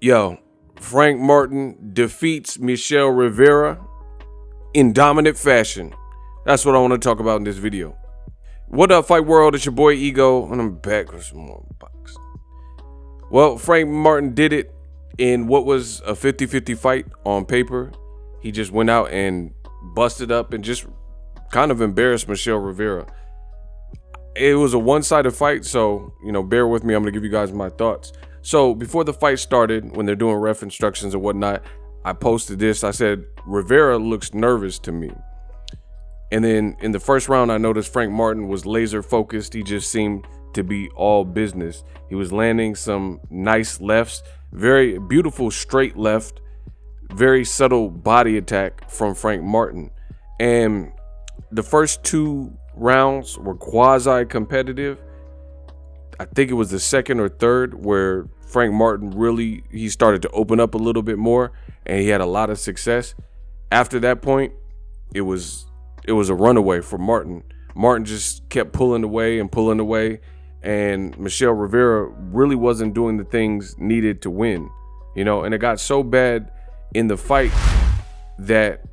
Yo, Frank Martin defeats Michele Rivera in dominant fashion. That's what I want to talk about in this video. What up, Fight World? It's your boy Ego, and I'm back with some more boxing. Well, Frank Martin did it in what was a 50-50 fight on paper. He just went out and busted up and just kind of embarrassed Michele Rivera. It was a one-sided fight, so, bear with me. I'm going to give you guys my thoughts. So before the fight started, when they're doing ref instructions and whatnot, I posted this. I said, Rivera looks nervous to me. And then in the first round, I noticed Frank Martin was laser focused. He just seemed to be all business. He was landing some nice lefts, very beautiful straight left, very subtle body attack from Frank Martin. And the first two rounds were quasi competitive. I think it was the second or third where Frank Martin he started to open up a little bit more, and he had a lot of success. After that point, it was a runaway for Martin. Martin just kept pulling away, and Michele Rivera really wasn't doing the things needed to win, and it got so bad in the fight that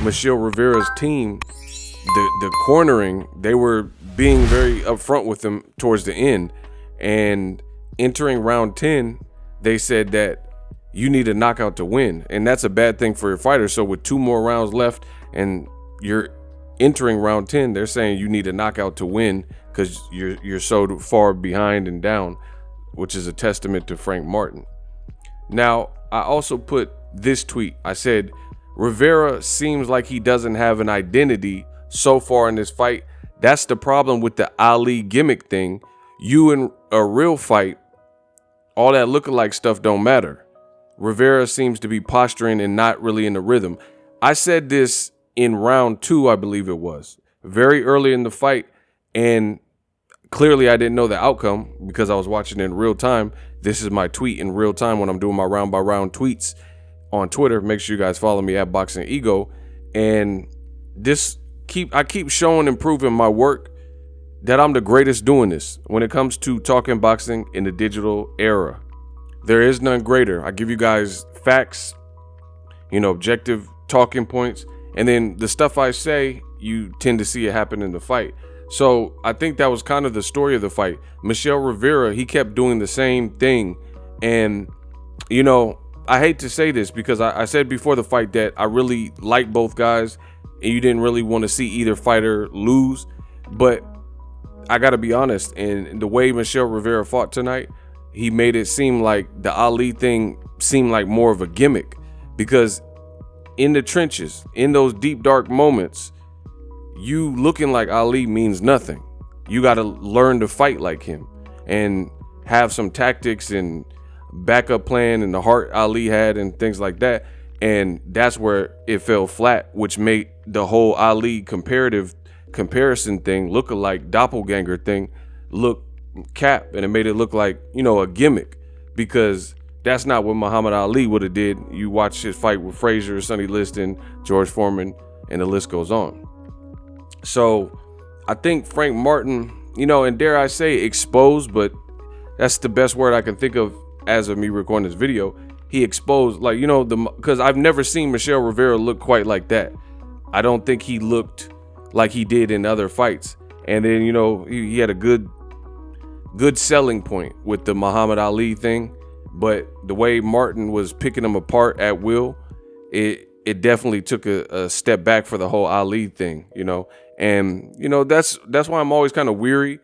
Michele Rivera's team, the cornering, they were being very upfront with him towards the end. And entering round 10, they said that you need a knockout to win, and that's a bad thing for your fighter. So with 2 more rounds left and you're entering round 10, they're saying you need a knockout to win because you're so far behind and down, which is a testament to Frank Martin. Now, I also put this tweet. I said, Rivera seems like he doesn't have an identity so far in this fight. That's the problem with the Ali gimmick thing. You in a real fight, all that lookalike stuff don't matter. Rivera seems to be posturing and not really in the rhythm. I said this in round 2, I believe it was, very early in the fight, and clearly I didn't know the outcome because I was watching it in real time. This is my tweet in real time when I'm doing my round by round tweets on Twitter. Make sure you guys follow me at Boxingego. And I keep showing and proving my work that I'm the greatest doing this when it comes to talking boxing in the digital era. There is none greater. I give you guys facts, objective talking points, and then the stuff I say, you tend to see it happen in the fight. So I think that was kind of the story of the fight. Michele Rivera, he kept doing the same thing. And, I hate to say this because I said before the fight that I really like both guys and you didn't really want to see either fighter lose. But I got to be honest, and the way Michele Rivera fought tonight, he made it seem like the Ali thing seemed like more of a gimmick, because in the trenches, in those deep, dark moments, you looking like Ali means nothing. You got to learn to fight like him and have some tactics and backup plan and the heart Ali had and things like that. And that's where it fell flat, which made the whole Ali comparison thing, look-alike doppelganger thing, look cap, and it made it look like, a gimmick, because that's not what Muhammad Ali would have did. You watch his fight with Frazier, Sonny Liston, George Foreman, and the list goes on. So I think Frank Martin, and dare I say exposed, but that's the best word I can think of as of me recording this video. He exposed, because I've never seen Michele Rivera look quite like that. I don't think he looked like he did in other fights. And then, he had a good selling point with the Muhammad Ali thing. But the way Martin was picking him apart at will, it definitely took a step back for the whole Ali thing, And, that's why I'm always kind of weary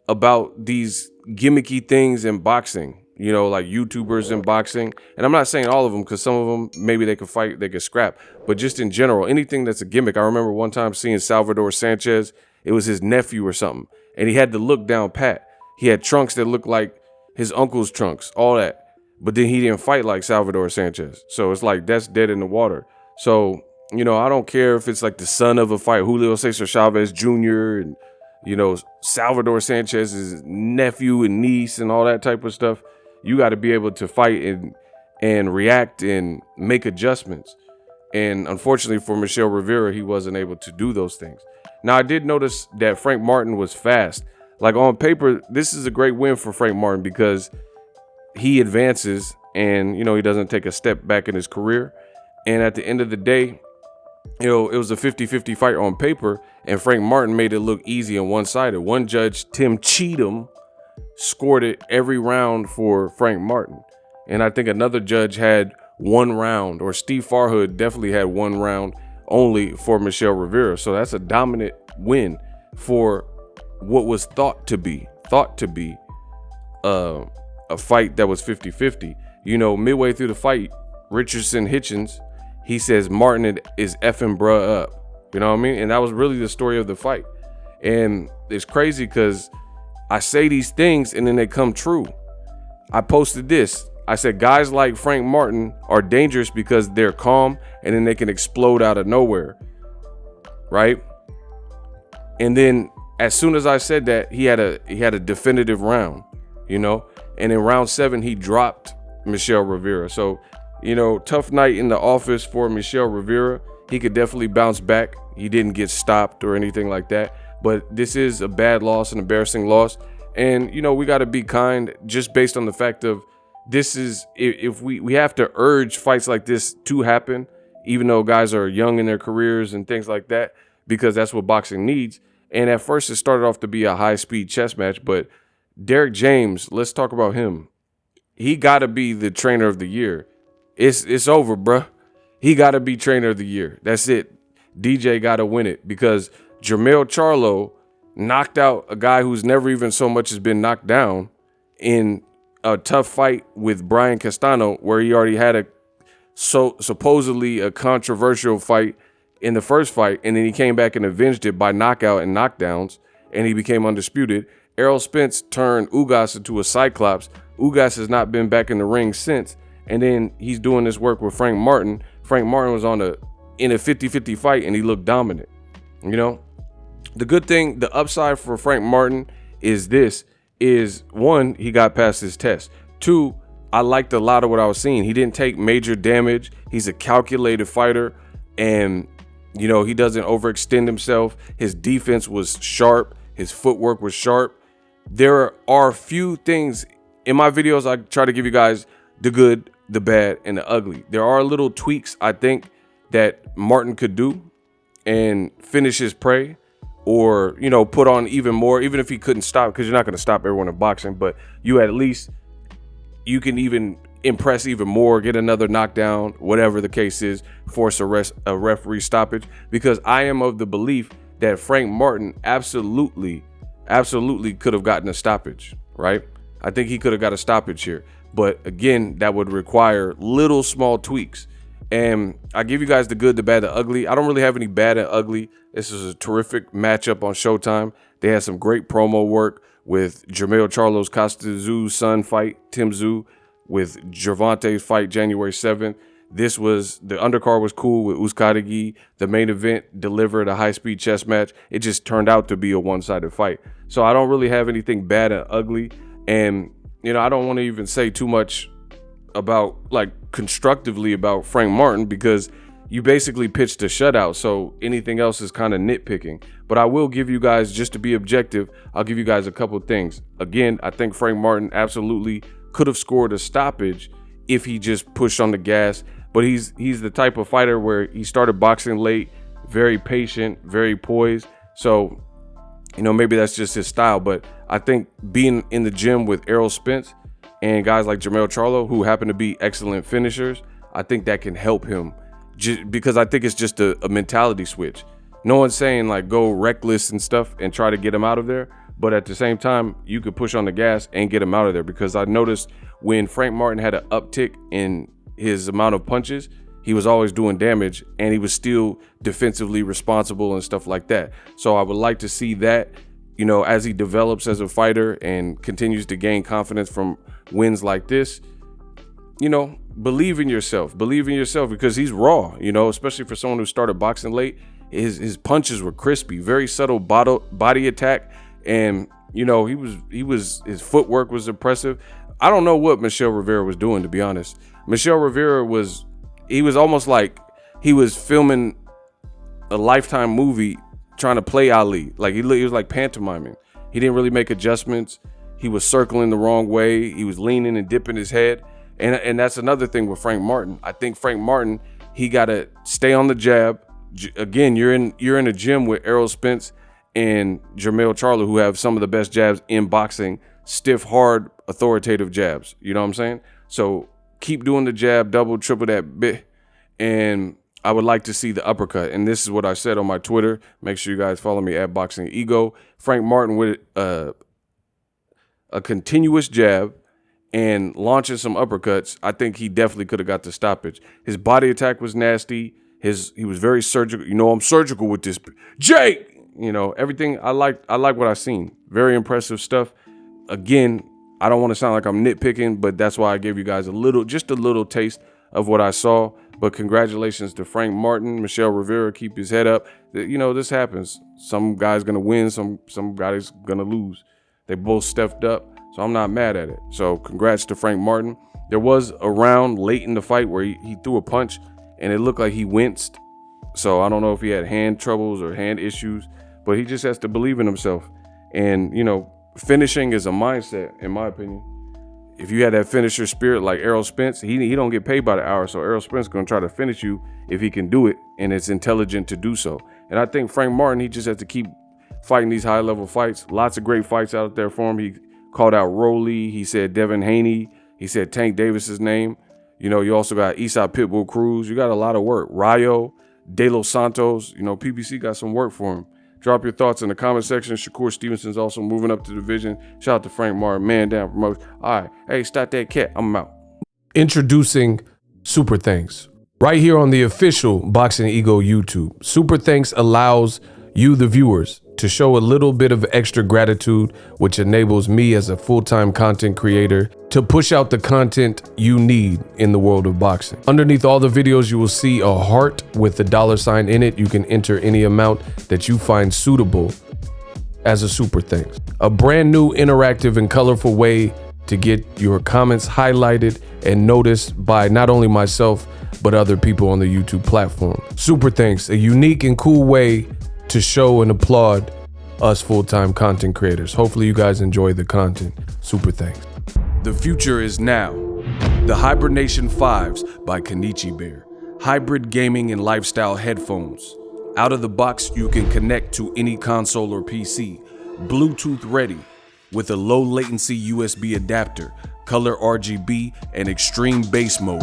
about these gimmicky things in boxing, like YouTubers in boxing. And I'm not saying all of them, because some of them, maybe they could fight, they could scrap. But just in general, anything that's a gimmick. I remember one time seeing Salvador Sanchez. It was his nephew or something. And he had to look down pat. He had trunks that looked like his uncle's trunks, all that. But then he didn't fight like Salvador Sanchez. So it's like, that's dead in the water. So, I don't care if it's like the son of a fight, Julio Cesar Chavez Jr. and, Salvador Sanchez's nephew and niece and all that type of stuff. You got to be able to fight and react and make adjustments. And unfortunately for Michele Rivera, he wasn't able to do those things. Now, I did notice that Frank Martin was fast. Like on paper, this is a great win for Frank Martin because he advances and, you know, he doesn't take a step back in his career. And at the end of the day, you know, it was a 50-50 fight on paper, and Frank Martin made it look easy and one-sided. One judge, Tim Cheatham, scored it every round for Frank Martin. And I think another judge had one round, or Steve Farhood definitely had one round only for Michele Rivera. So that's a dominant win for what was thought to be a fight that was 50-50. You know, midway through the fight, Richardson Hitchens, he says Martin is effing bruh up. You know what I mean? And that was really the story of the fight. And it's crazy because I say these things and then they come true. I posted this. I said, guys like Frank Martin are dangerous because they're calm and then they can explode out of nowhere. Right? And then as soon as I said that, he had a definitive round, you know, and in round 7, he dropped Michele Rivera. So, you know, tough night in the office for Michele Rivera. He could definitely bounce back. He didn't get stopped or anything like that. But this is a bad loss, an embarrassing loss. And, you know, we got to be kind just based on the fact of this is, if we have to urge fights like this to happen, even though guys are young in their careers and things like that, because that's what boxing needs. And at first it started off to be a high-speed chess match. But Derek James, let's talk about him. He got to be the trainer of the year. It's over, bruh. He got to be trainer of the year. That's it. DJ got to win it because Jermell Charlo knocked out a guy who's never even so much as been knocked down in a tough fight with Brian Castano, where he already had supposedly a controversial fight in the first fight, and then he came back and avenged it by knockout and knockdowns, and he became undisputed. Errol Spence turned Ugas into a Cyclops. Ugas has not been back in the ring since. And then he's doing this work with Frank Martin. Frank Martin was in a 50-50 fight, and he looked dominant. You know, the good thing, the upside for Frank Martin is one, he got past his test. Two, I liked a lot of what I was seeing. He didn't take major damage. He's a calculated fighter, and, you know, he doesn't overextend himself. His defense was sharp. His footwork was sharp. There are a few things in my videos. I try to give you guys the good, the bad, and the ugly. There are little tweaks I think that Martin could do and finish his prey, or, you know, put on even more, even if he couldn't stop, because you're not going to stop everyone in boxing, but you can even impress even more, get another knockdown, whatever the case is, force a referee stoppage, because I am of the belief that Frank Martin absolutely could have gotten a stoppage, right? I think he could have got a stoppage here. But again, that would require little small tweaks. And I give you guys the good, the bad, the ugly. I don't really have any bad and ugly. This is a terrific matchup on Showtime. They had some great promo work with Jermell Charlo's Costa Tszú's son fight, Tim Tszú, with Gervonta's fight January 7th. The undercard was cool with Uzcategui. The main event delivered a high-speed chess match. It just turned out to be a one-sided fight. So I don't really have anything bad and ugly. And, you know, I don't want to even say too much about, like, constructively about Frank Martin, because you basically pitched a shutout. So anything else is kind of nitpicking. But I will give you guys, just to be objective, I'll give you guys a couple of things. Again, I think Frank Martin absolutely could have scored a stoppage if he just pushed on the gas. But he's the type of fighter where he started boxing late, very patient, very poised. So, you know, maybe that's just his style. But I think being in the gym with Errol Spence and guys like Jermell Charlo, who happen to be excellent finishers, I think that can help him, because I think it's just a mentality switch. No one's saying, like, go reckless and stuff and try to get him out of there. But at the same time, you could push on the gas and get him out of there, because I noticed when Frank Martin had an uptick in his amount of punches, he was always doing damage, and he was still defensively responsible and stuff like that. So I would like to see that, you know, as he develops as a fighter and continues to gain confidence from wins like this. You know, believe in yourself, because he's raw, you know, especially for someone who started boxing late. His punches were crispy, very subtle body attack, and, you know, his footwork was impressive. I don't know what Michele Rivera was doing, to be honest. Michele Rivera was almost like he was filming a Lifetime movie trying to play Ali. Like he was like pantomiming. He didn't really make adjustments. he was circling the wrong way. He was leaning and dipping his head. And that's another thing with Frank Martin. I think Frank Martin, he got to stay on the jab. Again, you're in a gym with Errol Spence and Jermell Charlo, who have some of the best jabs in boxing, stiff, hard, authoritative jabs. You know what I'm saying? So keep doing the jab, double, triple that bit. And I would like to see the uppercut. And this is what I said on my Twitter. Make sure you guys follow me at BOXINGEGO. Frank Martin with a continuous jab and launching some uppercuts, I think he definitely could have got the stoppage. His body attack was nasty. He was very surgical. You know, I'm surgical with this. Jake! You know, everything. I like what I've seen. Very impressive stuff. Again, I don't want to sound like I'm nitpicking, but that's why I gave you guys just a little taste of what I saw. But congratulations to Frank Martin, Michele Rivera. Keep his head up. You know, this happens. Some guy's gonna win. Some guy's gonna lose. They both stepped up, so I'm not mad at it. So congrats to Frank Martin. There was a round late in the fight where he threw a punch and it looked like he winced. So I don't know if he had hand troubles or hand issues, but he just has to believe in himself. And, you know, finishing is a mindset, in my opinion. If you had that finisher spirit like Errol Spence, he don't get paid by the hour. So Errol Spence is going to try to finish you if he can do it, and it's intelligent to do so. And I think Frank Martin, he just has to keep fighting these high-level fights. Lots of great fights out there for him. He called out Roley. He said Devin Haney. He said Tank Davis's name. You know, you also got Esau Pitbull Cruz. You got a lot of work. Rayo, De Los Santos. You know, PBC got some work for him. Drop your thoughts in the comment section. Shakur Stevenson's also moving up to the division. Shout out to Frank Martin, man down promotion. All right. Hey, stop that cat. I'm out. Introducing Super Thanks. Right here on the official BOXINGEGO YouTube. Super Thanks allows you, the viewers, to show a little bit of extra gratitude, which enables me as a full-time content creator to push out the content you need in the world of boxing. Underneath all the videos, you will see a heart with a $sign in it. You can enter any amount that you find suitable as a super thanks. A brand new interactive and colorful way to get your comments highlighted and noticed by not only myself, but other people on the YouTube platform. Super thanks, a unique and cool way to show and applaud us full-time content creators. Hopefully you guys enjoy the content. Super thanks. The future is now. The Hibernation 5s by Kenichi Bear. Hybrid gaming and lifestyle headphones. Out of the box, you can connect to any console or PC. Bluetooth ready with a low latency USB adapter, color RGB, and extreme bass mode.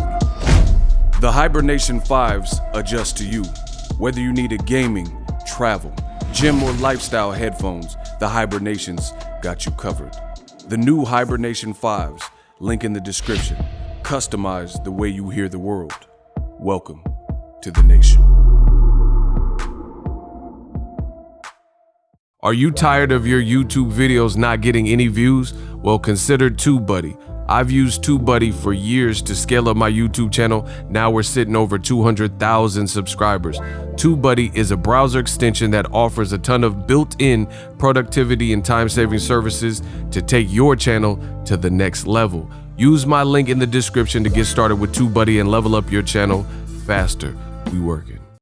The Hibernation 5s adjust to you. Whether you need a gaming, travel, gym, or lifestyle headphones, the Hibernations got you covered. The new Hibernation 5s, link in the description. Customize the way you hear the world. Welcome to the nation. Are you tired of your YouTube videos not getting any views? Well, consider TubeBuddy. I've used TubeBuddy for years to scale up my YouTube channel. Now we're sitting over 200,000 subscribers. TubeBuddy is a browser extension that offers a ton of built-in productivity and time-saving services to take your channel to the next level. Use my link in the description to get started with TubeBuddy and level up your channel faster. We working.